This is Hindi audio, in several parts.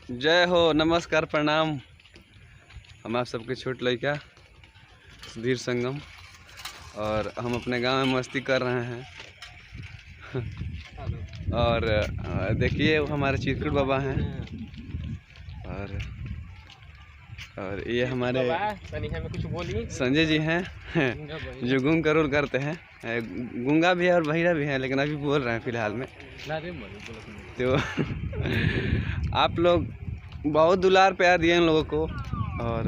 जय हो, नमस्कार, प्रणाम। हम आप सबके छोट लड़का सुधीर संगम और हम अपने गांव में मस्ती कर रहे हैं। और देखिए वो हमारे चिरकुट बाबा हैं और ये हमारे संजय जी हैं जो गूंग करोल करते हैं। गूंगा भी है और बहिरा भी है, लेकिन अभी बोल रहे हैं फिलहाल में। तो आप लोग बहुत दुलार प्यार दिए इन लोगों को और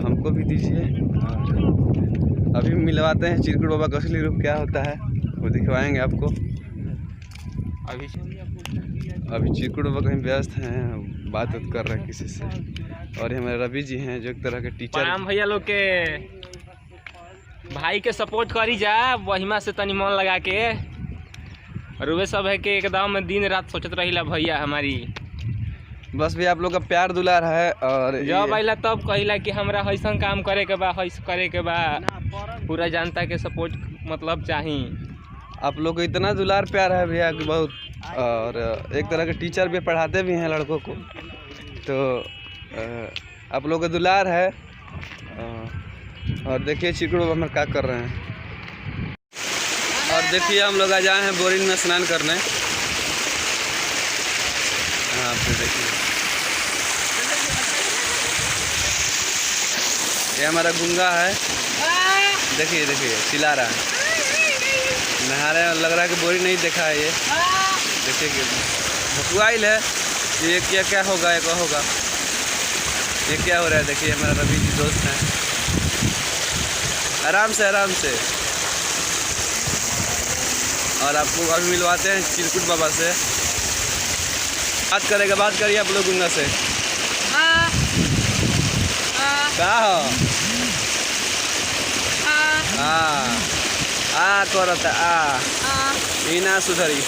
हमको भी दीजिए। और अभी मिलवाते हैं चिरकुट बाबा का असली रूप क्या होता है, वो दिखवाएंगे आपको। अभी चिरकुट बाबा कहीं व्यस्त हैं, बात कर रहे हैं किसी से। और ये हमारे रवि जी हैं जो एक तरह के टीचर। राम भैया लोग के भाई के सपोर्ट करी जा वहीमा से तनी मन लगा के। और वे सब है कि एकदम दिन रात सोचत रही भैया हमारी। बस भी आप लोग का प्यार दुलार है। और जब आइला तब कहिला कि हमरा ऐसा काम करे के बा, ऐसा करे के बा। पूरा जनता के सपोर्ट मतलब चाहिए। आप लोग को इतना दुलार प्यार है भैया कि बहुत। और एक तरह के टीचर भी पढ़ाते भी हैं लड़कों को, तो आप लोग का दुलार है। और देखिए चिरकुट बाबा में क्या कर रहे हैं। और देखिए हम लोग आ जाए हैं बोरिंग में स्नान करने। हाँ, आप देखिए ये हमारा गुंगा है। देखिए देखिए चिल्ला रहा है, नहा रहे हैं। लग रहा है कि बोरी नहीं देखा है ये। देखिए कि भकुआइल है। ये क्या होगा, ये क्या होगा, ये क्या हो रहा है। देखिए हमारा रवि जी दोस्त हैं। आराम से आराम से। और आपको अभी मिलवाते हैं चिरकुट बाबा से। बात करिए आप लोग गुंगा से। क्या हो करता इना सुधरी।